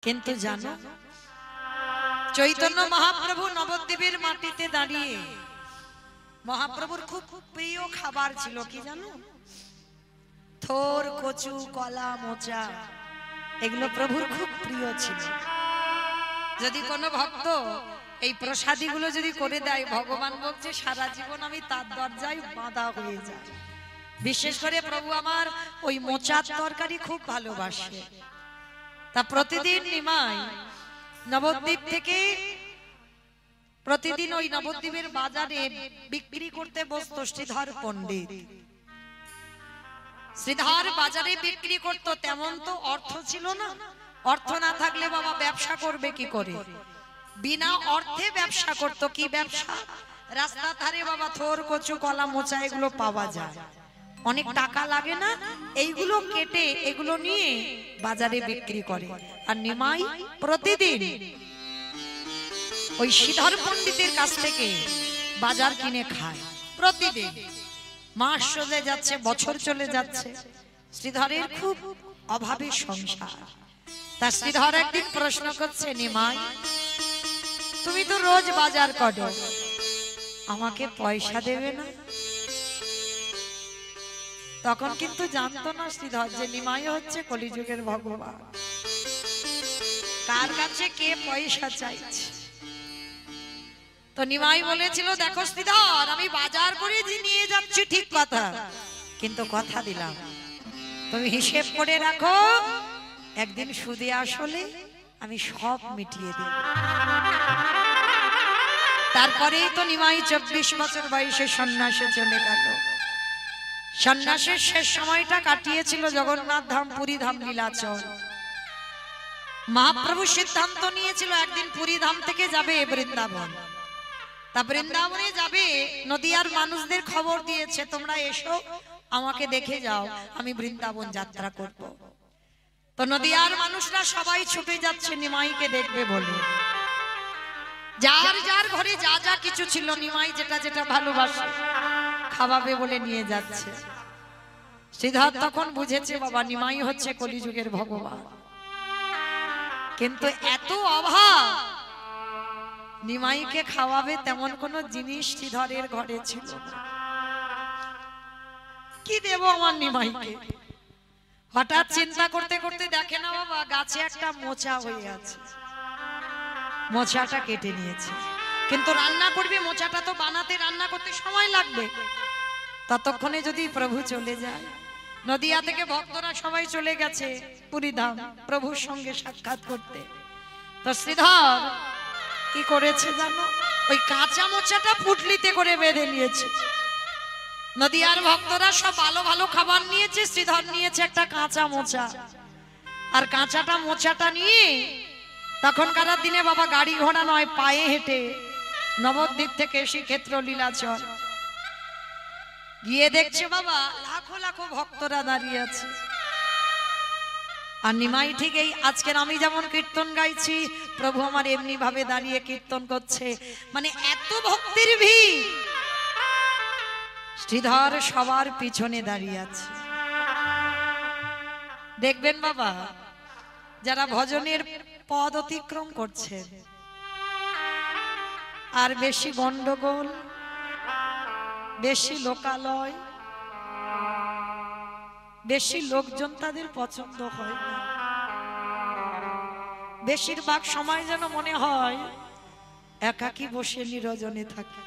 কিন্তু জানো চৈতন্য মহাপ্রভু নবদ্বীপের মাটিতে দাঁড়িয়ে মহাপ্রভুর খুব প্রিয় খাবার ছিল কি জানো? থোর, কচু, কলা, মোচা, এগুলো প্রভুর খুব প্রিয় ছিল। যদি কোনো ভক্ত এই প্রসাদীগুলো যদি করে দেয়, ভগবান বলছে সারা জীবন আমি তার দরজায় বাঁধা হয়ে যাই। বিশেষ করে প্রভু আমার ওই মোচার তরকারি খুব ভালোবাসে। তা প্রতিদিন নিমাই নবদ্বীপ থেকে প্রতিদিন ওই নবদ্বীপের বাজারে বিক্রি করতে বসত শ্রীধর পণ্ডিত। শ্রীধর বাজারে বিক্রি করত, তেমন তো অর্থ ছিল না। অর্থ না থাকলে বাবা ব্যবসা করবে কি করে? বিনা অর্থে ব্যবসা করত। কি ব্যবসা? রাস্তার ধারে বাবা থোর, কচু, কলা, মোচা এগুলো পাওয়া যায়, অনেক টাকা লাগে না, এইগুলো কেটে এগুলো নিয়ে বাজারে বিক্রি করে। আর নিমাই প্রতিদিন ওই শ্রীধর পণ্ডিতের কাছ থেকে বাজার কিনে খায়। প্রতিদিন মাস চলে যাচ্ছে, বছর চলে যাচ্ছে, শ্রীধরের খুব অভাবে সংসার। তা শ্রীধর একদিন প্রশ্ন করছে, নিমাই তুমি তো রোজ বাজার করো, আমাকে পয়সা দেবে না? তখন কিন্তু জানতো না শ্রীধর যে নিমাই হচ্ছে কলিযুগের ভগবান, কার কাছে কে পয়সা চাইছে। তো নিমাই বলেছিল, দেখো শ্রীধর, আমি বাজার করে নিয়ে যাচ্ছি ঠিক কথা, কিন্তু কথা দিলাম তুমি হিসেব করে রাখো, একদিন সুদে আসলে আমি সব মিটিয়ে দেব। তারপরেই তো নিমাই 24 বছর বয়সে সন্ন্যাসে চলে গেল। সন্ন্যাসের শেষ সময়টা কাটিয়েছিল জগন্নাথ ধাম, পুরী ধাম, লীলাচল। মহাপ্রভু সিদ্ধান্ত নিয়েছিল একদিন পুরী ধাম থেকে যাবে বৃন্দাবন। তা বৃন্দাবনে যাবে, নদিয়ার মানুষদের খবর দিয়েছে তোমরা এসো আমাকে দেখে যাও, আমি বৃন্দাবন যাত্রা করব। তো নদিয়ার মানুষরা সবাই ছুটে যাচ্ছে নিমাইকে দেখবে বলে। যার যার ঘরে যা যা কিছু ছিল, নিমাই যেটা যেটা ভালোবাসে খাওয়াবে বলে নিয়ে যাচ্ছে। শ্রীধর তখন বুঝেছে বাবা নিমাই হচ্ছে কলিযুগের ভগবান, কিন্তু এত অভাব, নিমাইকে খাওয়াবে তেমন কোন জিনিস শ্রীধরের ঘরে ছিল না। কি দেব আমার নিমাইকে? হঠাৎ চিন্তা করতে করতে দেখে না বাবা গাছে একটা মোচা হয়ে আছে, মোচাটা কেটে নিয়েছে। কিন্তু রান্না করবে, মোচাটা তো বানাতে রান্না করতে সময় লাগবে, ততক্ষণে যদি প্রভু চলে যায়। নদিয়া থেকে ভক্তরা সবাই চলে গেছে পুরী ধাম প্রভুর সঙ্গে সাক্ষাৎ করতে। তো শ্রীধর কি করেছে জানো? ওই কাঁচা মোচাটা পুটলিতে করে বেঁধে নিয়েছে। নদিয়ার ভক্তরা সব ভালো ভালো খাবার নিয়েছে, শ্রীধর নিয়েছে একটা কাঁচা মোচা। আর কাঁচাটা মোচাটা নিয়ে তখনকার দিনে বাবা গাড়ি ঘোড়া নয়, পায়ে হেঁটে নবদ্বীপ থেকে শ্রীক্ষেত্র লীলাচল গিয়ে দেখছে বাবা লাখো লাখো ভক্তরা দাঁড়িয়ে আছে। আর নিমাই ঠিক এই আজকের আমি যেমন কীর্তন গাইছি, প্রভু আমার এমনি ভাবে দাঁড়িয়ে কীর্তন করছে। মানে এত ভক্তির ভিড়, শ্রীধর সবার পিছনে দাঁড়িয়ে আছে। দেখবেন বাবা যারা ভজনের পদ অতিক্রম করছেন, আর বেশি গন্ডগোল, বেশি লোকালয়, বেশি লোকজন তাদের পছন্দ হয় না। বেশিরভাগ সময় যেন মনে হয় একাকী বসে নিরজনে থাকি।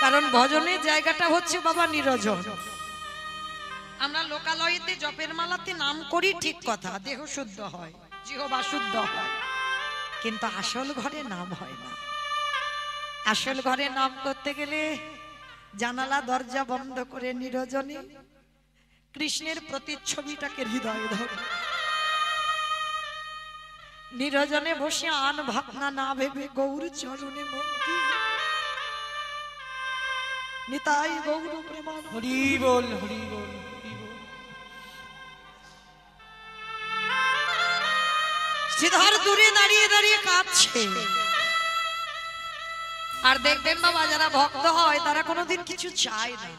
কারণ ভজনের জায়গাটা হচ্ছে বাবা নিরজন। আমরা লোকালয়েতে জপের মালাতে নাম করি ঠিক কথা, দেহ শুদ্ধ হয়, জিহ্বা শুদ্ধ হয়, কিন্তু আসল ঘরে নাম হয় না। আসল ঘরে নাম করতে গেলে জানালা দরজা বন্ধ করে নিরজনে কৃষ্ণের প্রতিচ্ছবিটাকে হৃদয়ে ধরে নিরজনে বসে আন ভাবনা না ভেবে গৌর চরণে মন দিয়ে নিতাই গৌর প্রেমান হরি বল, হরি বল, হরি বল। শ্রীধর দূরে দাঁড়িয়ে দাঁড়িয়ে কাঁদছে। আর দেখবেন বাবা যারা ভক্ত হয় তারা কোনোদিন কিছু চায় না।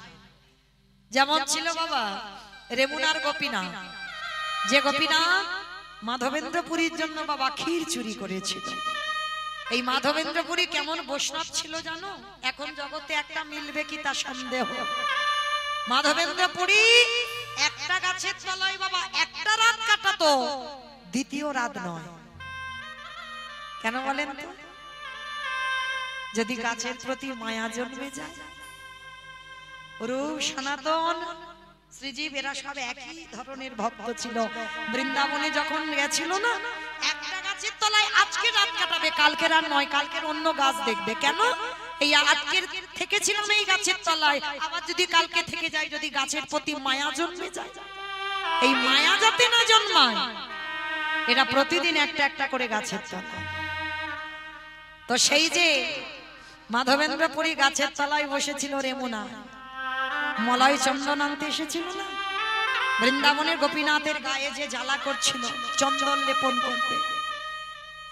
যেমন ছিল বাবা রেমুনার গোপীনাথ, যে গোপীনাথ মাধবেন্দ্রপুরীর জন্য বাবা ক্ষীর চুরি করেছিল। এই মাধবেন্দ্রপুরী কেমন বৈষ্ণব ছিল জানো? এখন জগতে একটা মিলবে কি তা সন্দেহ। মাধবেন্দ্রপুরী একটা গাছের তলায় বাবা একটা রাত কাটাতো, দ্বিতীয় রাত নয়। কেন বলেন তো? যদি গাছের প্রতি মায়া জন্মে যায়। রূপ সনাতন শ্রীজীব এরা সব একই ধরনের ভক্ত ছিল। বৃন্দাবনে যখন গেছিল না, একটা গাছের তলায় আজকে রাত কাটাবে, কালকের আর নয়, কালকের অন্য গাছ দেখবে। কেন? এই আজকের থেকেছিলাম এই গাছের তলায়, আবার যদি কালকে থেকে যাই, যদি গাছের প্রতি মায়া জন্মে যায়, এই মায়া যাতে না জন্মায়, এরা প্রতিদিন একটা একটা করে গাছের তলায়। তো সেই যে মাধবেন্দ্রপুরী গাছের তলায় বসেছিল রেমুনা, মলয় চন্দন আনতে এসেছিল না, বৃন্দাবনের গোপীনাথের গায়ে যে জ্বালা করছিল চন্দন লেপন করতে,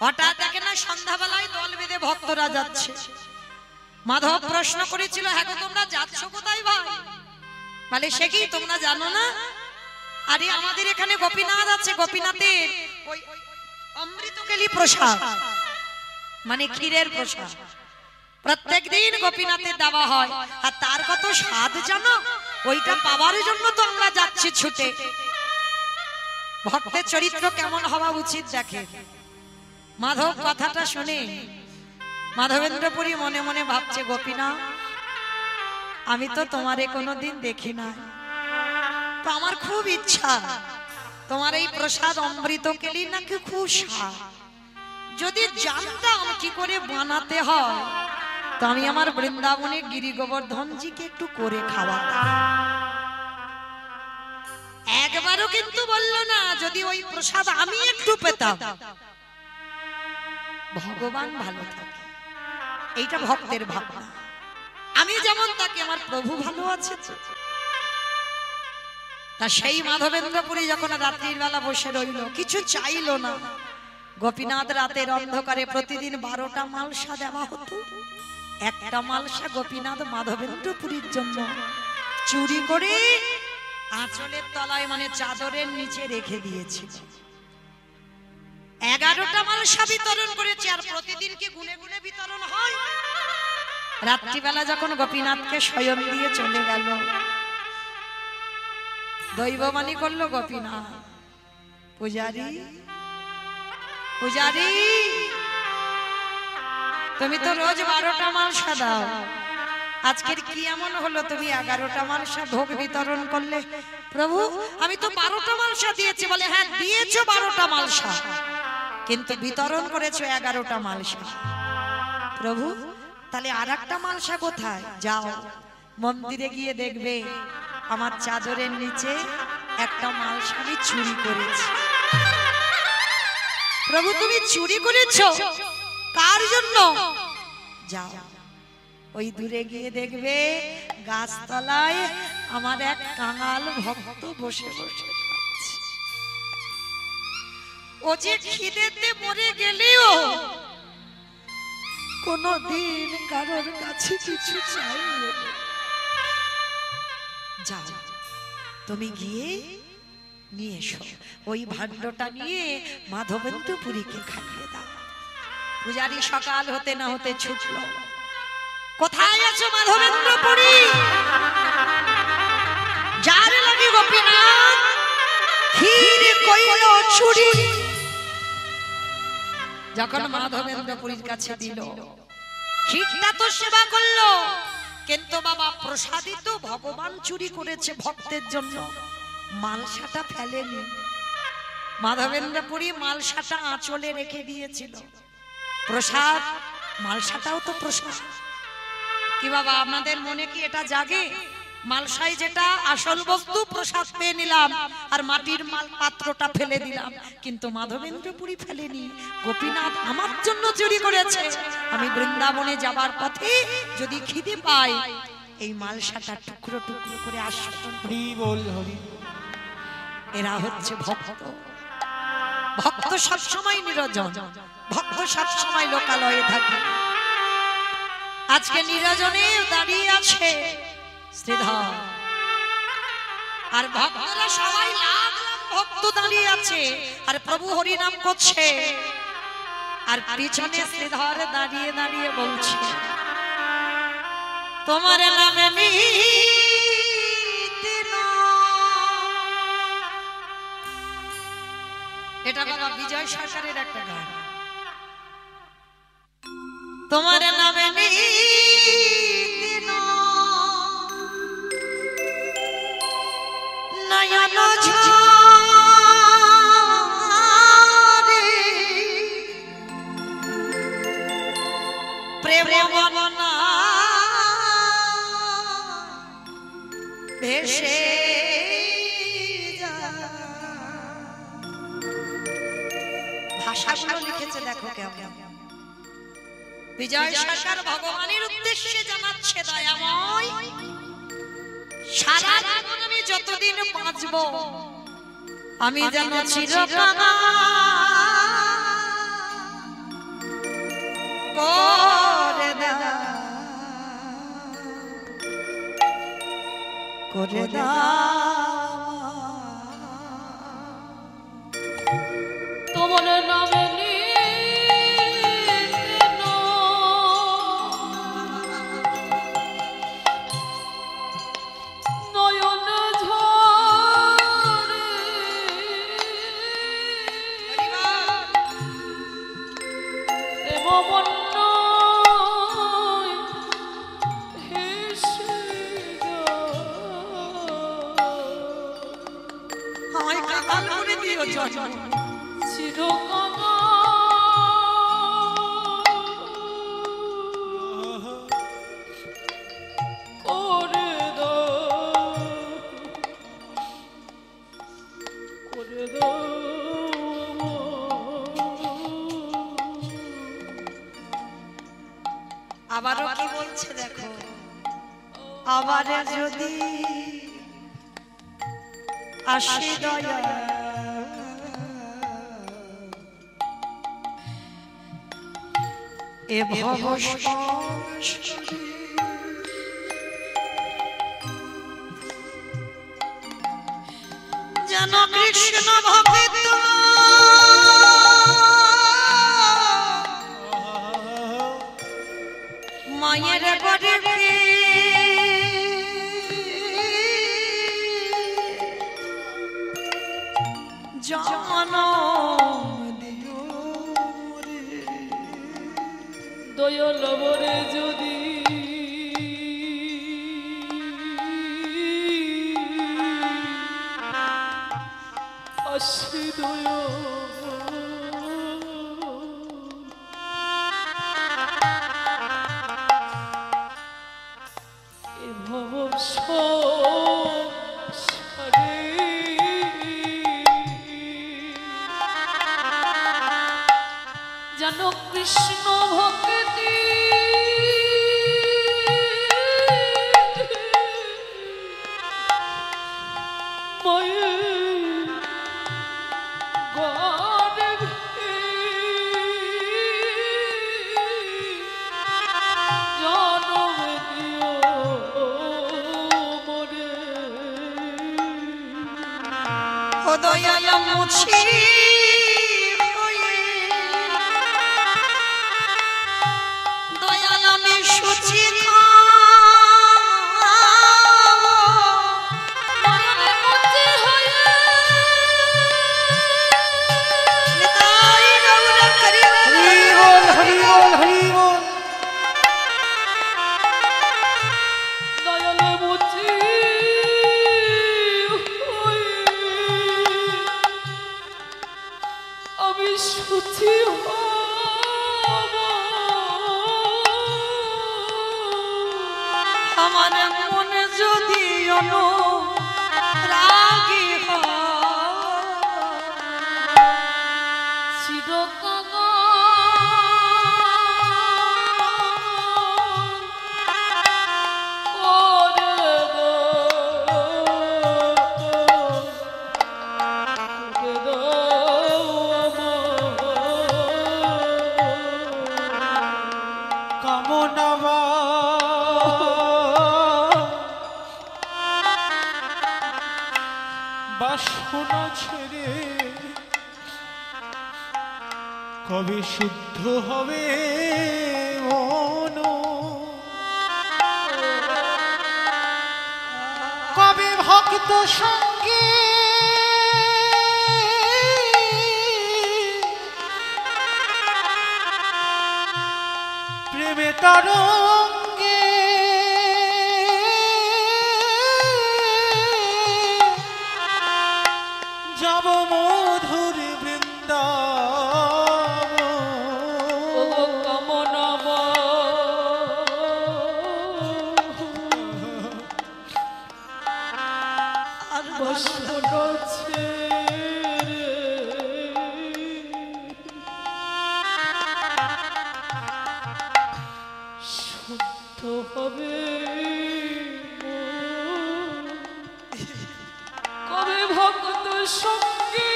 হঠাৎ দেখে না সন্ধ্যাবেলায় দল বেঁধে ভক্তরা যাচ্ছে। মাধব প্রশ্ন করেছিল, হ্যাঁ গো তোমরা যাচ্ছ কোথায় ভাই? বলে সে কি তোমরা জানো না? আরে আমাদের এখানে গোপীনাথ আছে, গোপীনাথের ওই অমৃতকেলি প্রসাদ, মানে ক্ষীরের প্রসাদ প্রত্যেক দিন গোপীনাথের দেওয়া হয়, আর তার কত স্বাদ জানো? ওইটা পাওয়ার জন্য তো আমরা যাচ্ছি ছুটে। ভক্তের চরিত্র কেমন হওয়া উচিত দেখে। মাধব কথাটা শুনে মাধবেন্দ্রপুরী মনে মনে ভাবছে, গোপীনাথ আমি তো তোমারে কোনোদিন দেখি না, তো আমার খুব ইচ্ছা তোমার এই প্রসাদ অমৃতকেলি নাকি খুব স্বাদ, যদি জানতাম কি করে বানাতে হয় তো আমি আমার বৃন্দাবনে গিরি গোবর্ধনজিকে একটু করে খাওয়াতাম। একবারও কিন্তু বলল না যদি ওই প্রসাদ আমি একটু পেতাম। ভগবান ভালো থাকে, এইটা ভক্তের ভাবনা। আমি যেমন তাকে আমার প্রভু ভালো আছে। তা সেই মাধবেন্দ্রপুরী যখন রাত্রির বেলা বসে রইল, কিছু চাইল না। গোপীনাথ রাতের অন্ধকারে প্রতিদিন 12টা মালসা দেওয়া হতো। একটা মালসা গোপীনাথ মাধবেন্দ্রপুরীর জন্য চুরি করে আঁচলের তলায়, মানে চাদরের নিচে রেখে দিয়েছিল। 11টা মালসা বিতরণ করেছে, আর প্রতিদিন কি গুনে গুনে বিতরণ হয়? রাত্রিবেলা যখন গোপীনাথকে শয়ন দিয়ে চলে গেল, দৈববাণী করলো, গোপীনাথ পূজারী পূজারী তুমি তো রোজ 12টা মালসা দাও, আজকের কি এমন হলো তুমি 11টা মালসা ভোগ বিতরণ করলে? প্রভু আমি তো 12টা মালসা দিয়েছি। বলে হ্যাঁ দিয়েছো 12টা মালসা, কিন্তু বিতরণ করেছো 11টা মালসা। প্রভু তাহলে আরেকটা মালসা কোথায়? যাও মন্দিরে গিয়ে দেখবে আমার চাদরের নিচে একটা মালসা আমি চুরি করেছি। প্রভু তুমি চুরি করেছো? কার জন্য? যাও ওই দূরে গিয়ে দেখবে গাছতলায় আমার এক কাঙাল ভক্ত বসে বসে খাচ্ছে। ও যে খিদেতে মরে গেলেও কোনদিন কারোর কাছে কিছু চাইবে না। যাও তুমি গিয়ে নিয়ে এসো, ওই ভাণ্ডটা নিয়ে মাধবেন্দ্রপুরীকে খাইয়ে দাও। পূজারী সকাল হতে না হতে ছুটল, কোথায় আছো মাধবেন্দ্রপুরী? যার লাগি গোপীনাথ ক্ষীর কইল চুরি। যখন মাধবেন্দ্রপুরীর কাছে দিল, ক্ষীরটা তো সেবা করলো, কিন্তু বাবা প্রসাদিত ভগবান চুরি করেছে ভক্তের জন্য, মালসাটা ফেলেনি। মাধবেন্দ্রপুরী মালসাটা আঁচলে রেখে দিয়েছিল। প্রসাদ মালসাটাও তো প্রসাদ। কি বাবা আপনাদের মনে কি এটা জাগে? মালসায় যেটা আসল বস্তু প্রসাদ পেয়ে নিলাম, আর মাটির মাল পাত্রটা ফেলে দিলাম, কিন্তু মাধবেন্দ্রপুরী ফেলেনি। গোপীনাথ আমার জন্য চুরি করেছে। আমি বৃন্দাবনে যাবার পথে যদি খিদে পাই, এই মালসাটা টুকরো টুকরো করে আস্বাদন করি। এরা হচ্ছে ভক্ত। ভক্ত সবসময় নিরঞ্জন, ভক্ত সবসময় লোকালয়ে থাকে। আজকে নিরজনে দাঁড়িয়ে আছে শ্রীধর, আর ভক্তরা সবাই লাখ লাখ ভক্ত দাঁড়িয়ে আছে আর প্রভু হরি নাম করছে আর পিছনে শ্রীধর দাঁড়িয়ে দাঁড়িয়ে বলছে তোমার নামে এটা বাবা বিজয় সরকারের একটা গান তোমার নামে নয়ন ঝরে প্রেম বনা ভেসে ভাষাগুলো লিখেছে দেখো কেমন বিজয় সরকার ভগবানের উদ্দেশ্যে জানাচ্ছে দয়াময় সারা জীবন আমি যতদিন বাঁচব আমি যেন চিরকাল করে দাও তোমার নামে নয়ন ঝরে মন হেসে আমায় কাকাল করে দিও চল চিরকাল করে দাও আবারও কি বলছে দেখো আবার যদি আসে দয়া এ ভব যেন কৃষ্ণ ভক্ত মায়ের গর্ভে জন্ম দিও রে দয়াল বরে যদি আসে দয়া জানো কৃষ্ণ ভক্তি দয়াল মুছি দয়াল আমি সুচি আমার মনে যদি রাগি চিরকাল বাসনা ছেড়ে কবে শুদ্ধ হবে মন, কবে ভক্ত সঙ্গে প্রেমে তরঙ্গে যাব মধুর কবে ভক্ত সঙ্গে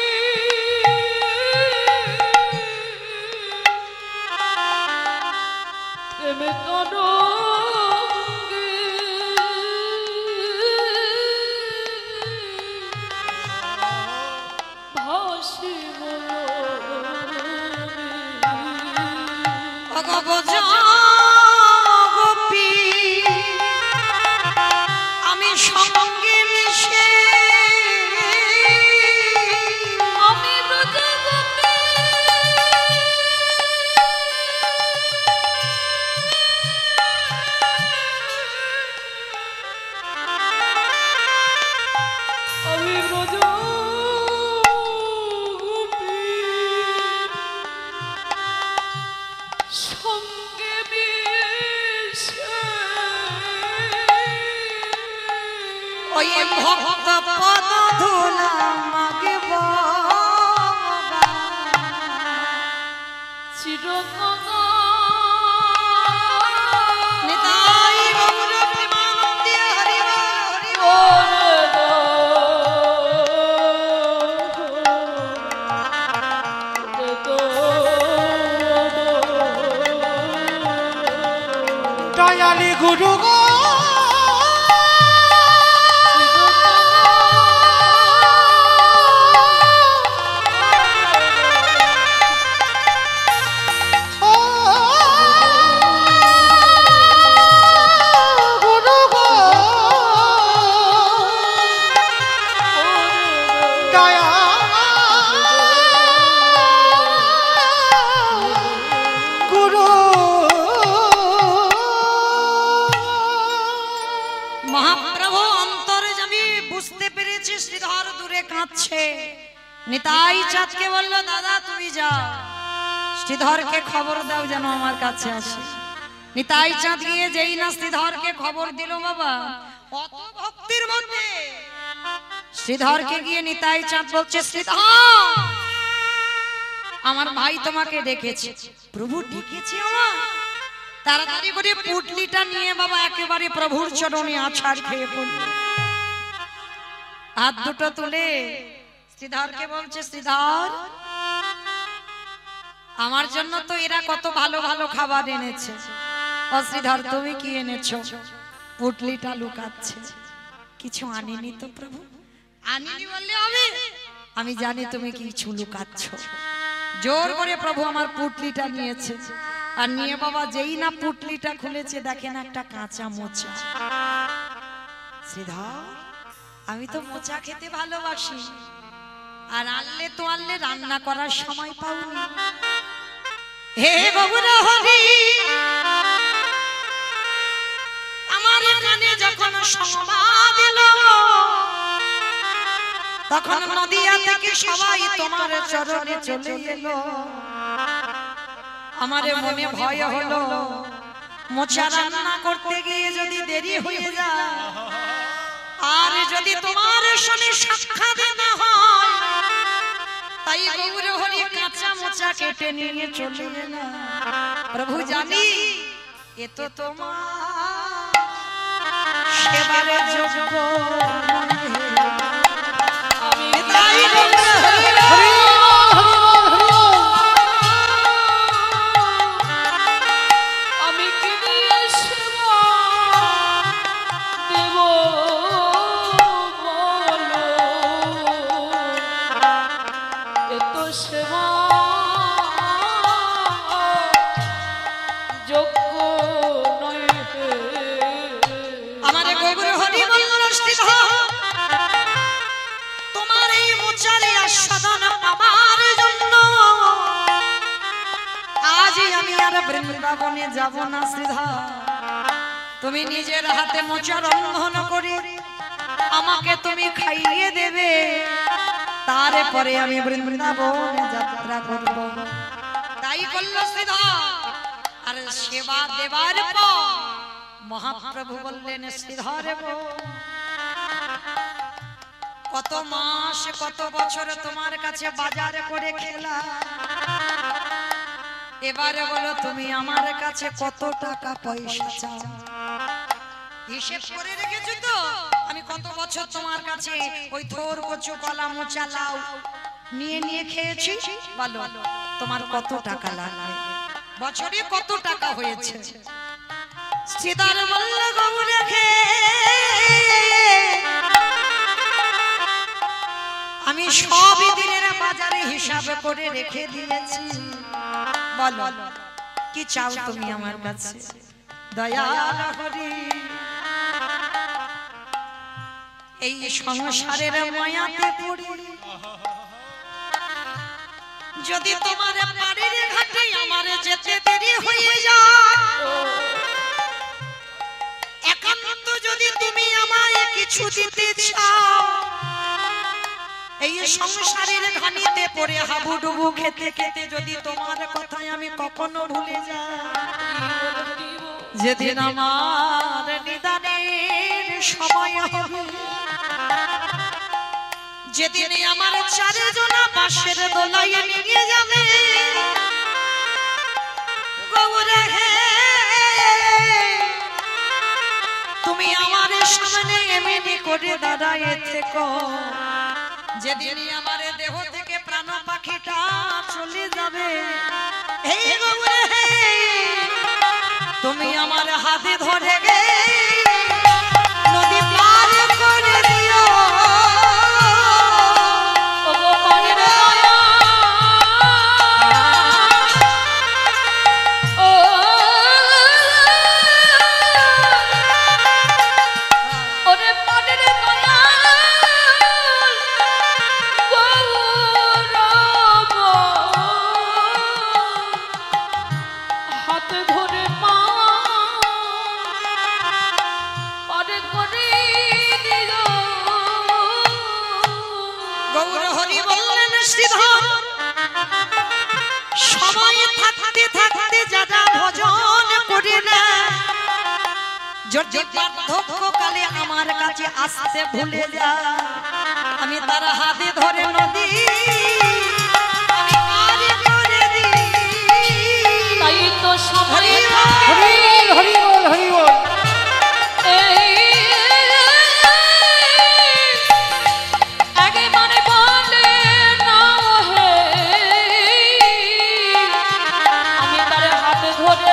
প্রেমে তরঙ্গে ভাসি গোপী আমি সঙ্গে মিশে আমি ব্রজগোপী আমি ব্রজগোপী সঙ্গে মিশে ওই ভক্ত পদ ধুলা মাগব চিরকাল নিতাই গৌর প্রেমানন্দে হরি বল হরি বল। দয়ালি গুরু গো মহাপ্রভু অন্তরে আমি বুঝতে পেরেছি শ্রীধর দূরে কাঁদছে। নিতাই চাঁদকে বলল, দাদা তুমি যাও, শ্রীধরকে খবর দাও যেন আমার কাছে আসে। নিতাই চাঁদ গিয়ে যেই না শ্রীধরকে খবর দিল, বাবা অত ভক্তির মধ্যে শ্রীধরকে গিয়ে নিতাই চাঁদ বলছে, শ্রীধর আমার ভাই তোমাকে ডেকেছে। প্রভু ডেকেছে আমার? তাড়াতাড়ি করে পুটলিটা নিয়ে বাবা একেবারে প্রভুর চরণে আছাড় খেয়ে পড়ল। হাত দুটো তুলে শ্রীধরকে বলছে, শ্রীধর আমার জন্য তো এরা কত ভালো ভালো খাবার এনেছে, ও শ্রীধর তুমি কি এনেছো? পুটলিটা লুকাচ্ছে। কিছু আনিনি তো প্রভু? আনিনি বললে হবে? আমি জানি তুমি কিছু লুকাচ্ছ। জোর করে প্রভু আমার পুটলিটা নিয়েছে, আর নিয়ে বাবা যেই না পুটলিটা খুলেছে দেখেন একটা কাঁচা মোচা। শ্রীধর আমি তো মোচা খেতে ভালোবাসি, আর আনলে তো আনলে রান্না করার সময় পাওনি। হে গৌর হরি, আমার এখানে যখন সংবাদ এলো তখন নদিয়া থেকে সবাই তোমার চরণে চলে এলো। আমারে মনে ভয় হলো, মোচা রান্না করতে গিয়ে যদি দেরি হয়ে যায়, আর যদি তোমার সঙ্গে সাক্ষাৎ না হয়, তাই গৌর হরি কাঁচা মোচা কেটে নিয়ে চলে এলাম। প্রভু জানি এ তো তোমার সেবার যোগ্য। তাই গৌর হরি বৃন্দাবনে যাব না শ্রীধর, তুমি নিজের হাতে মোচা রন্ধন করে আমাকে তুমি খাইয়ে দেবে, তারপরে আমি বৃন্দাবনে যাত্রা করব। তাই করল শ্রীধর। আর সেবা দেবার পর মহাপ্রভু বললেন, শ্রীধর কত মাস কত বছর তোমার কাছে বাজার করে খেলা, এবারে বলো তুমি আমার কাছে কত টাকা পয়সা চাও। হিসেব করে রেখেছো তো আমি কত বছর তোমার কাছে ওই থোর কচু কলা মোচা লাউ নিয়ে নিয়ে খেয়েছি, বলো তোমার কত টাকা লাগবে, বছরে কত টাকা হয়েছে। শ্রীধর বলল, গৌ রেখে আমি সবই দিনের বাজারে হিসাব করে রেখে দিয়েছি, বলো কি চাও তুমি আমার কাছে। দয়াল হরি এই সংসারের মায়াতে পড়ে যদি তোমার বাড়ির ঘাটে আমার যেতে দেরি হয়ে যায়, একান্ত যদি তুমি আমায় কিছু দিতে চাও, এই সংসারের ঘানিতে পড়ে হাবুডুবু খেতে খেতে যদি তোমার কথায় আমি কখনো ভুলে যাই, যেদিন আমার নিদানের সময় হবে, যেদিন আমার চারজনা পাশের দোলায় নিয়ে যাবে, গৌরে হে তুমি আমার সামনে এমনি করে দাঁড়ায় থেকো, যেদিন আমার দেহ থেকে প্রাণ পাখিটা চলে যাবে, এই গৌরে হে তুমি আমার হাতে ধরে গে নদী পার করে দিও। বার্ধক্যকালে আমার কাছে আসতে ভুলে যায়, আমি তার হাতে ধরে নদী আমি পার করে দিই। তাই তো সবাই হরি বল হরি বল হরি বল। একেবারে বলে না হে আমি তার হাতে ধরে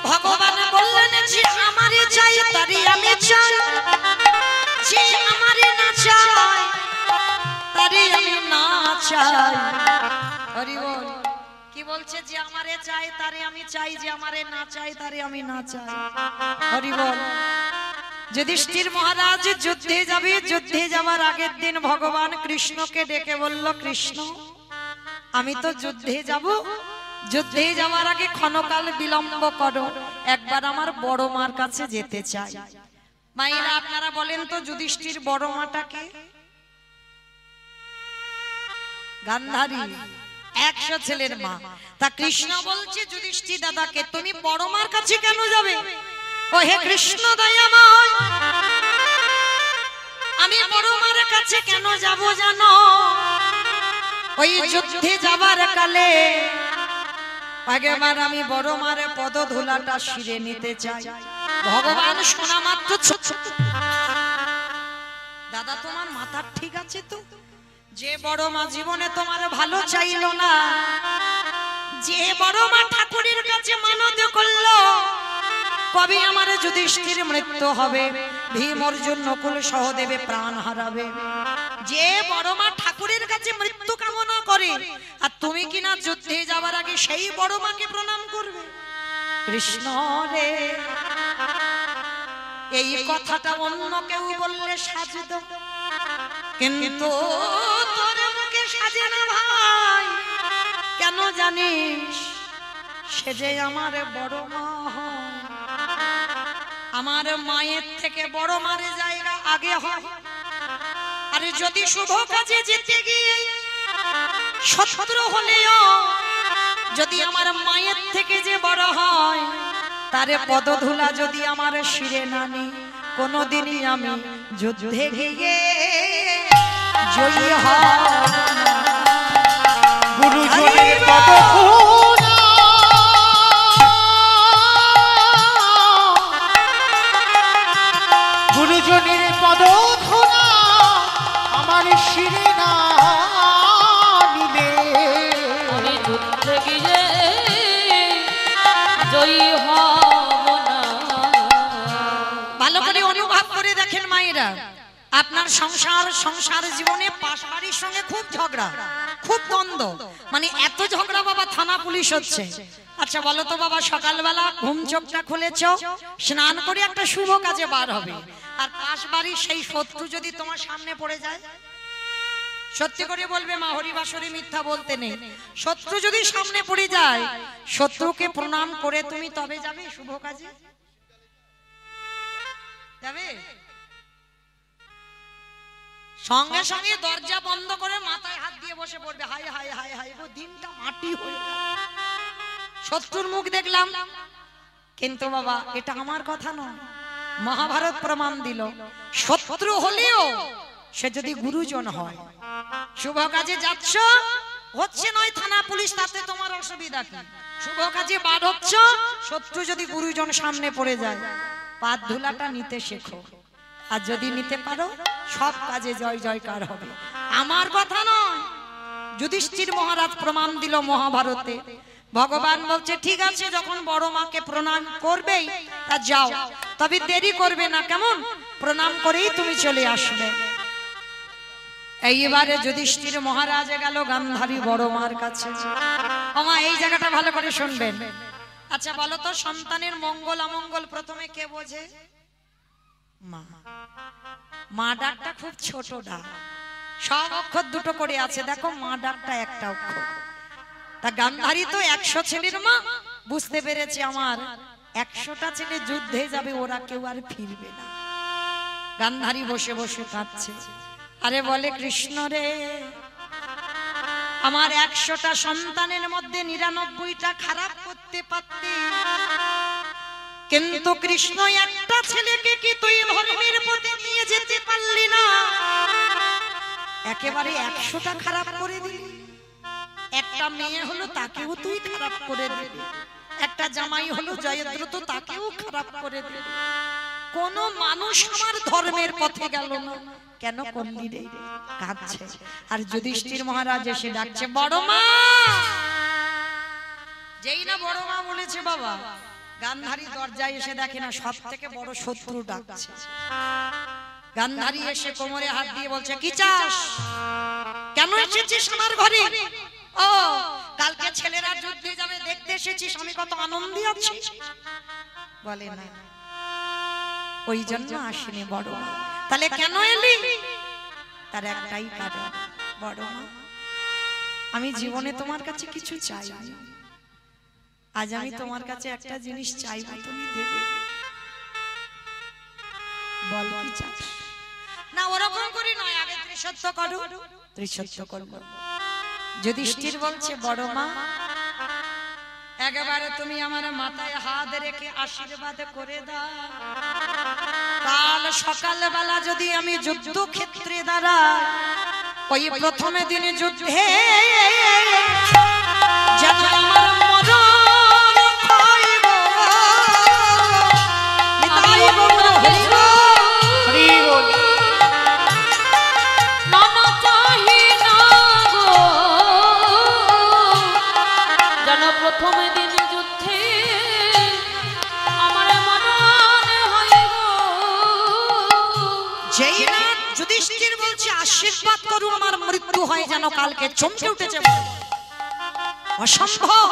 ভগবান বললেন যে আমারে চাই তারে আমি চাই, যে আমারে না চাই তারে আমি না চাই। হরি বল। কি বলছে? যে আমারে চাই তারে আমি চাই, যে আমারে না চাই তারে আমি না চাই। হরি বল। যুধিষ্ঠির মহারাজ যুদ্ধে যাবে, যুদ্ধে যাওয়ার আগের দিন ভগবান কৃষ্ণকে ডেকে বলল, কৃষ্ণ আমি তো যুদ্ধে যাব, যুদ্ধে যাওয়ার আগে ক্ষণকাল বিলম্ব করো, একবার আমার বড় মার কাছে যেতে চাই। মায়েরা আপনারা বলেন তো যুধিষ্ঠির বড় মাটাকে? গান্ধারী, 100 ছেলের মা। তা কৃষ্ণ বলছে যুধিষ্ঠির দাদাকে, তুমি বড় মার কাছে কেন যাবে? ও হে কৃষ্ণ দয়াময়, আমি বড় মার কাছে কেন যাব জানো? ওই যুদ্ধে যাবার কালে আগেবার আমি বড় মারে পদ ধুলাটা শিরে নিতে চাই। ভগবান শোনা মাত্র দাদা তোমার মাথা ঠিক আছে তো? যে বড় মা জীবনে তোমার ভালো চাইলো না, যে বড় মা ঠাকুরের কাছে মানত করলো কবে আমার যুধিষ্ঠির মৃত্যু হবে, ভীম অর্জুন নকুল সহদেবে প্রাণ হারাবে, যে বড় মা ঠাকুরের কাছে মৃত্যু কামনা করে, আর তুমি কিনা যুদ্ধে যাবার আগে সেই বড় মাকে প্রণাম করবে? কৃষ্ণ রে, এই কথাটা অন্য কেউ বললে সাজতো, কিন্তু তোর মুখে সাজে না ভাই, কেন জানিস? সে যে আমার বড় মা হয়। আমার মায়ের থেকে বড় মার জায়গা আগে হয়। আর যদি শুভ কাজে যেতে গিয়ে শত্রু হলেও যদি আমার মায়ের থেকে যে বড় হয়, তারে পদধূলা যদি আমার শিরে না নি, কোনদিনই আমি যুদ্ধে গিয়ে জয়ী হব না। গুরুজনের পদধূলা, গুরুজনের পদধূলা আমার শিরে না নিলে আমি যুদ্ধে গিয়ে জয়ী হব না। ভালো করে অনুভব করে দেখেন মায়েরা, আপনার সংসার জীবনে পাশবাড়ির সঙ্গে খুব ঝগড়া, খুব দ্বন্দ্ব, মানে এত ঝগড়া বাবা থানা পুলিশ হচ্ছে। আচ্ছা বলো তো বাবা, সকালবেলা ঘুম চোখটা খুলেছ, স্নান করে একটা শুভ কাজে বার হবে, আর পাশবাড়ির সেই শত্রু যদি তোমার সামনে পড়ে যায়, সত্যি করে বলবে মা, হরিবাসরে মিথ্যা বলতে নেই, শত্রু যদি সামনে পড়ে যায়, শত্রুকে প্রণাম করে তুমি তবে যাবে শুভ কাজে? যাবে? সঙ্গে সঙ্গে দরজা বন্ধ করে মাথায় হাত দিয়ে বসে পড়বে, হাই হাই হাই হাই গো, দিনটা মাটি হয়ে গেল, শত্রুর মুখ দেখলাম। কিন্তু বাবা এটা আমার কথা নয়, মহাভারত প্রমাণ দিল, শত্রু হলেও সে যদি গুরুজন হয়, শুভ কাজে যাচ্ছ, হচ্ছে নয় থানা পুলিশ, তাতে তোমার অসুবিধা কি? শুভ কাজে বার হচ্ছ, শত্রু যদি গুরুজন সামনে পড়ে যায়, পাদ ধুলাটা নিতে শেখো, আর যদি নিতে পারো সব কাজে জয় জয়কার হবে। আমার কথা নয়, যুধিষ্ঠির মহারাজ প্রমাণ দিল মহাভারতে। ভগবান বলছে ঠিক আছে, যখন বড় মাকে প্রণাম করবেই তা যাও, তবে দেরি করবে না, কেমন? প্রণাম করেই তুমি চলে আসবে। এইবারে যুধিষ্ঠির মহারাজ গেল গান্ধারী বড় মার কাছে। আমা এই জায়গাটা ভালো করে শুনবেন। আচ্ছা বলো তো, সন্তানের মঙ্গল অমঙ্গল প্রথমে কে বোঝে? মা। মা ডাকটা খুব ছোট ডাক, সব অক্ষর দুটো করে আছে, দেখো মা ডাকটা একটা অক্ষর। তা গান্ধারী তো 100 ছেলের মা, বুঝতে পেরেছে আমার 100টা ছেলে যুদ্ধে যাবে, ওরা কেউ আর ফিরবে না। গান্ধারী বসে বসে কাঁদছে, আরে বলে কৃষ্ণ রে, আমার 100টা সন্তানের মধ্যে 99টা খারাপ করতে পারতি, কিন্তু কৃষ্ণ একটা ছেলেকে কি তুই ধর্মের পথে নিয়ে যেতে পারলি না? একেবারে 100টা খারাপ করে দিলি। একটা মেয়ে হলো তাকেও তুই খারাপ করে দিলি, একটা জামাই হলো জয়দ্রথ তাকেও খারাপ করে দিলি, কোন মানুষ আমার ধর্মের পথে গেল না, কেন করলি রে? কাঁদছে। আর যুধিষ্ঠির মহারাজ এসে ডাকছে বড় মা। যেই না বড় মা বলেছে বাবা, গান্ধারী দরজায় এসে দেখে না সব থেকে বড় শত্রু ডাকছে। গান্ধারী এসে কোমরে হাত দিয়ে বলছে কি চাস? কেন এসেছিস আমার ঘরে? ও কালকে ছেলেরা যুদ্ধে যাবে দেখতে এসেছিস, আমি কত আনন্দে আছি। বলে না, ওই জন্য আসেনি বড় মা। তাহলে কেন এলি? তার একটাই কারণ, বড় মা আমি জীবনে তোমার কাছে কিছু চাই, আজ আমি তোমার কাছে একটা জিনিস চাইবো, তুমি দেবে। বল কি চাস? না ওরকম করি নয়, আগে ত্রিসত্য করো। ত্রিসত্য করব। যুধিষ্ঠির বলছে বড় মা, একেবারে তুমি আমার মাথায় হাত রেখে আশীর্বাদ করে দাও, কাল সকালবেলা যদি আমি যুদ্ধক্ষেত্রে দাঁড়াই, ওই প্রথমে দিনে যুদ্ধে যেন আমার মরণ হইব। নিতাই গৌর হরি বল। নানা চাহি না গো, যেন প্রথম দিন যুদ্ধে আমার মরণ হইব। যেই না যুধিষ্ঠির বলছে আশীর্বাদ করু আমার মৃত্যু হয়, যেন কালকে চমকে উঠেছে, অসম্ভব।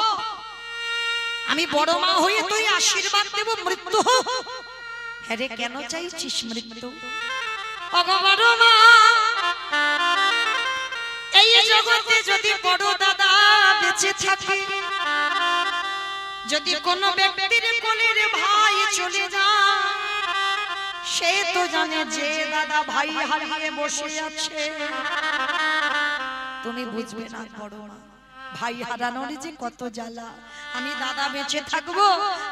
আমি বড় মা হয়ে তুই আশীর্বাদ দেব মৃত্যু হোক? হ্যাঁ রে, কেন চাইছিস মৃত্যু? বড় মা এই জগতে যদি বড় দাদা বেঁচে থাকে, যদি কোনো ব্যক্তির কোলের ভাই চলে যায়, সে তো জানে যে দাদা ভাই হারিয়ে বসে আছে। তুমি বুঝবে না বড় মা, ভাই হারানোর যে কত জ্বালা। আমি দাদা বেঁচে থাকবো,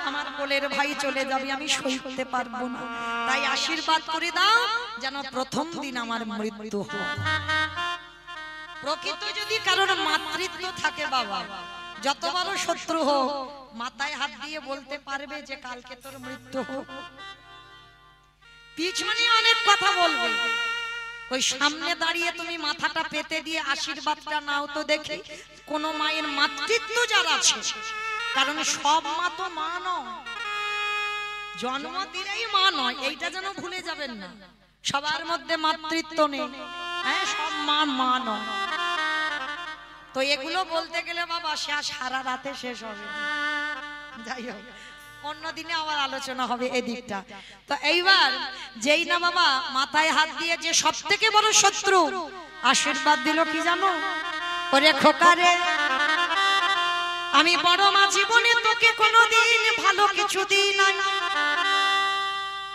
আমার কোলের ভাই চলে যাবে, আমি সইতে পারবো না। তাই আশীর্বাদ করে দাও যেন প্রথম দিন আমার মৃত্যু হয়। প্রকৃত যদি কারোর মাতৃত্ব থাকে বাবা, যত বড় শত্রু হোক, মাথায় হাত দিয়ে বলতে পারবে যে কালকে তোর মৃত্যু হোক। পিছনে অনেক কথা বলবে, ওই সামনে দাঁড়িয়ে তুমি মাথাটা পেতে দিয়ে আশীর্বাদটা নাও তো দেখি। কোন মায়ের মাতৃত্ব যার আছে, কারণ সব মা তো মা নয়, জন্ম দিলেই মা নয়, এইটা যেন ভুলে যাবেন না। সবার মধ্যে মাতৃত্ব নেই, হ্যাঁ সব মা মা নয়। তো এগুলো বলতে গেলে বাবা সারা রাতে শেষ হবে। যাই হোক, অন্যদিনে আবার আলোচনা হবে এদিকটা। তো এইবার যেই না বাবা মাথায় হাত দিয়ে যে সব থেকে বড় শত্রু আশীর্বাদ দিল কি জানো? ওরে খোকারে, আমি বড় মা জীবনে তোকে কোনোদিন ভালো কিছু দিই নাই,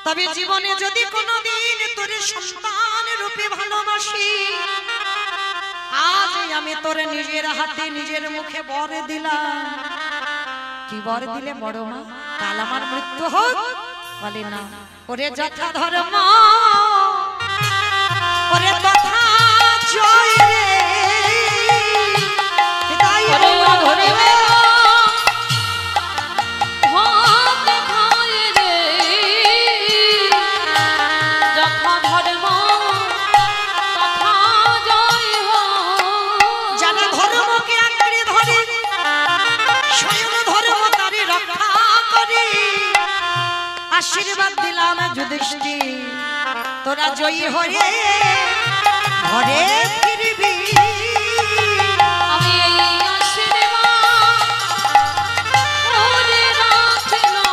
তবে জীবনে যদি কোনোদিন তোরে সন্তান রূপে ভালোবাসি, আজ আমি তোরে নিজের হাতে নিজের মুখে বর দিলাম। কি বর দিলে বড় মা? কাল আমার মৃত্যু হোক? বলে না, ওরে যথা ধর্ম ওরে তথা জয় রে, তাই ধরে আশীর্বাদ দিলাম যুধিষ্ঠির, তোরা জয়ী হয়ে ঘরে ফিরবি। আমি এই আশীর্বাদ করে রাখলাম,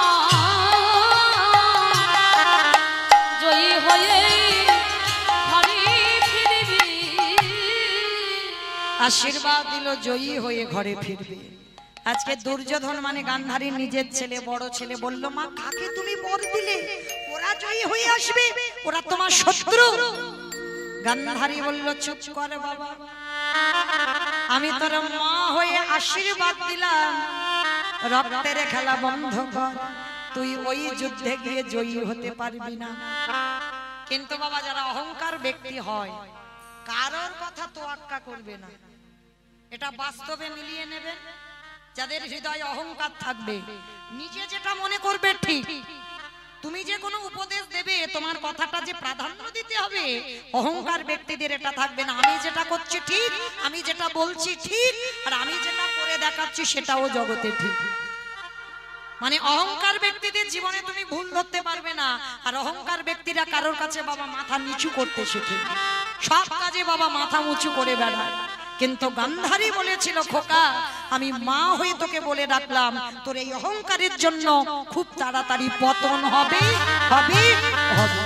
জয়ী হয়ে ঘরে ফিরবি। আশীর্বাদ দিল জয়ী হয়ে ঘরে ফিরবে। আজকে দুর্যোধন মানে গান্ধারীর নিজের ছেলে, বড় ছেলে বলল, মা কাকে তুমি বর দিলে? ওরা জয়ী হয়ে আসবে, ওরা তোমার শত্রু। গান্ধারী বলল, চুপ কর বাবা, আমি তোর মা হয়ে আশীর্বাদ দিলাম, রক্তের খেলা বন্ধ কর, তুই ওই যুদ্ধে গিয়ে জয়ী হতে পারবি না। কিন্তু বাবা যারা অহংকার ব্যক্তি হয়, কারোর কথা তোয়াক্কা করবে না, এটা বাস্তবে মিলিয়ে নেবে। যাদের হৃদয়ে অহংকার থাকবে, নিজে যেটা মনে করবে ঠিক, তুমি যে কোনো উপদেশ দেবে তোমার কথাটা যে প্রাধান্য দিতে হবে, অহংকার ব্যক্তিদের এটা থাকবে না। আমি যেটা করছি ঠিক, আমি যেটা বলছি ঠিক, আর আমি যেটা করে দেখাচ্ছি সেটাও জগতে ঠিক। মানে অহংকার ব্যক্তিদের জীবনে তুমি ভুল ধরতে পারবে না। আর অহংকার ব্যক্তিরা কারোর কাছে বাবা মাথা নিচু করতে শেখে, সব কাজে বাবা মাথা উঁচু করে বেড়ায়। কিন্তু গান্ধারী বলেছিল, খোকা আমি মা হয়ে তোকে বলে রাখলাম, তোর এই অহংকারের জন্য খুব তাড়াতাড়ি পতন হবে হবে হবে।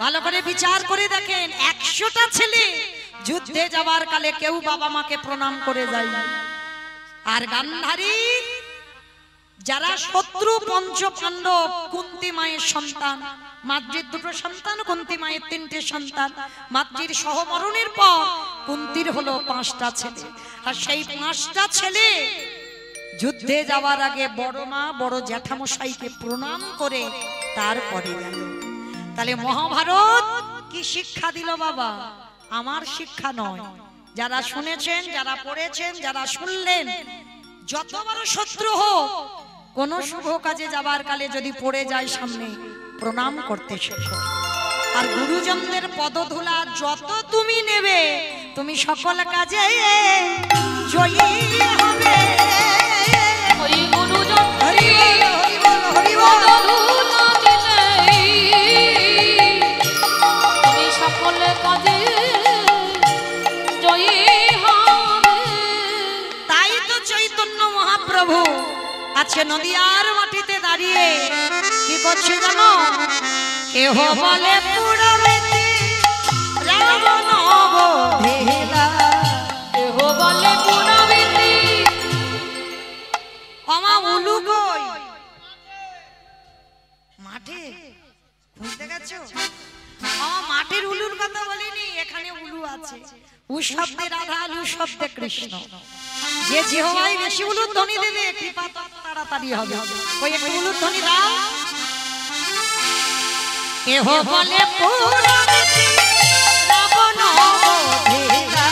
ভালো করে বিচার করে দেখেন, 100টা ছেলে যুদ্ধে যাবার কালে কেউ বাবা মাকে প্রণাম করে যায়, আর গান্ধারী যারা শত্রু পঞ্চ পাণ্ডব, কুন্তী মায়ের সন্তান, মাতৃর 2টো সন্তান, কুন্তী মায়ের 3টে সন্তান। মাতৃর সহমরণের পর কুন্তীর হলো 5টা ছেলে, আর সেই 5টা ছেলে যুদ্ধে যাওয়ার আগে বড় মা বড় জ্যাঠামশাইকে প্রণাম করে তারপরে গেল। তাহলে মহাভারত কি শিক্ষা দিল বাবা? আমার শিক্ষা নয়, যারা শুনেছেন, যারা পড়েছেন, যারা শুনলেন, যত বড় শত্রু হোক, কোন শুভ কাজে যাবার কালে যদি পড়ে যায় সামনে, প্রণাম করতে শেখো। আর গুরুজনদের পদধূলা যত তুমি নেবে, তুমি সকল কাজে জয়ী হবে। ওই গুরুজন হরি বল, হরি বল, হরি বল। পদধূলা দিলেই তুমি সকল কাজে জয়ী হবে। তাই তো চৈতন্য মহাপ্রভু আছে নদিয়ার মাটিতে দাঁড়িয়ে কি করছে জানো? কেহ বলে পুরবেতি রাম উলু কই? মাঠে বুঝতে গেছো? মাঠের উলুর কথা বলিনি, এখানে উলু আছে। উ শব্দে রাধা, লু শব্দে কৃষ্ণ। যে জিহ্বায় বেশি উলুর ধ্বনি দেবে কৃপা তাড়াতাড়ি হবে। ওই একটু উলুর ধ্বনি দাও। কেহ বলে পুরাণেতে রাবণ বধিরা,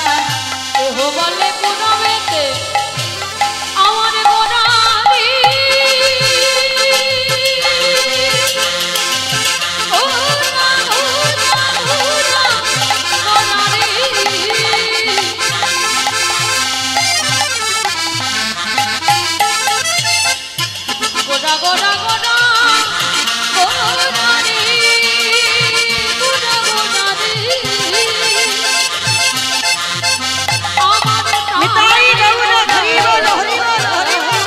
কেহ বলে পুনবেতে আমার গোড়ালি। গোড়া গোড়া গোড়া গোড়ালি। গোড়া গোড়া গোড়া গোড়ালি। গোড়া গোড়ালি। আমার নিতাই গৌর হরি বল হরি বল হরি বল।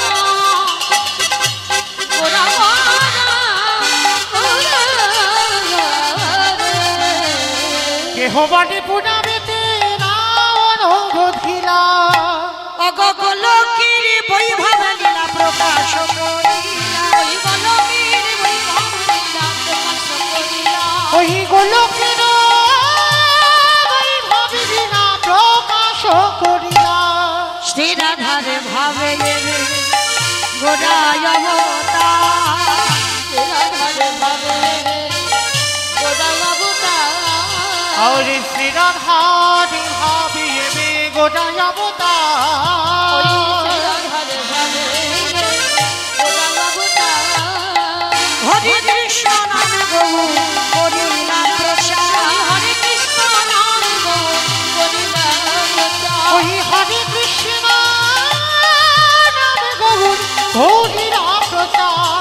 গোড়া গোড়া কেহ বাটে পুনাবেতে রাবণ বধিরা। অগোলকের বৈভব লীলা প্রকাশ করিলা। ওই গলবীর বৈভব লীলা প্রকাশ করিলা। ওই গোলকের বৈভব লীলা প্রকাশ করিলা। শ্রী রাধার ভাবে গোড়ায় অবতার। রাধারে ভাবে গোড়া অবতার। और श्री राधा भाविए में गोटाय ওই अवतार। রাধারে ভাবে গোড়া অবতার। হরে কৃষ্ণ নাম গৌ করিলা প্রচার। হরে কৃষ্ণ নাম গো করিলা প্রচার। ওই হরে কৃষ্ণ নাম গৌর হরিরা প্রচার।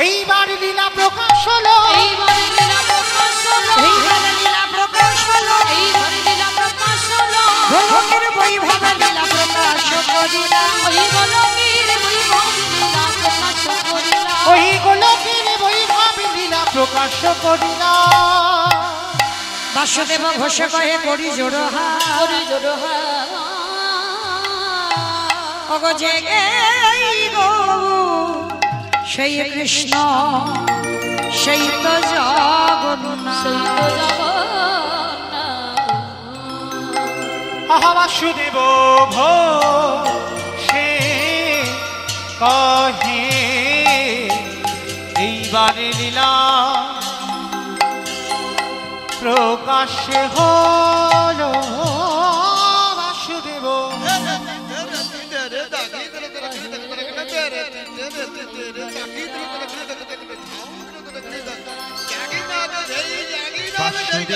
এইবার লীলা প্রকাশ হলো। এইবারে লীলা প্রকাশ হলো। এইভাবে লীলা প্রকাশ হলো। এইবারে লীলা প্রকাশ হলো। গোলকের বৈভব লীলা প্রকাশ করিলা। ওই গলবীর বৈভব লীলা প্রকাশ করিলা। ওই গোলকের বৈভব লীলা প্রকাশ করিলা। বাসুদেব ঘোষ কহে করি জোড়হা। করি জোড়হা। অগো জেগে গো সেই কৃষ্ণ সেই তো জগন্নাথ। সেই তো জগন্নাথ। আহা বাসুদেব ভো সে কহে এইবার লীলা প্রকাশ হলো। বাসুদেব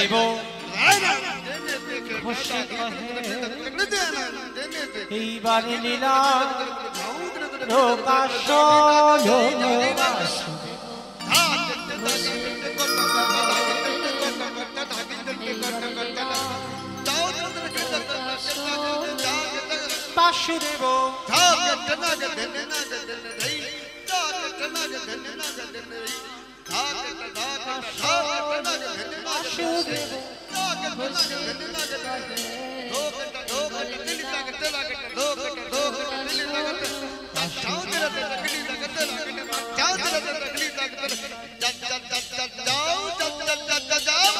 বাসুদেব ঘোষে কহে এইবার লীলা প্রকাশ হলো। বাসুদেব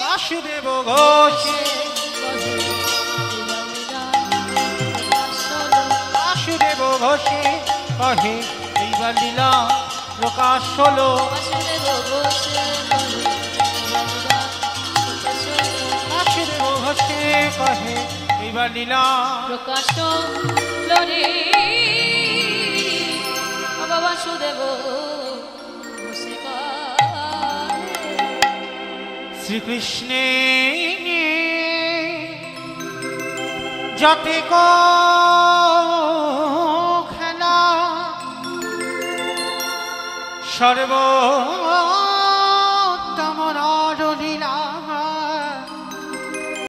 বাসুদেব ঘোষে বাসুদেব ঘোষে কহে এইবার লীলা প্রকাশ হলো। বাসুদেব ঘোষে কহে এইবার লীলা প্রকাশ লরে বাবা সুদেব শ্রীকৃষ্ণে যতে খেলা সর্ব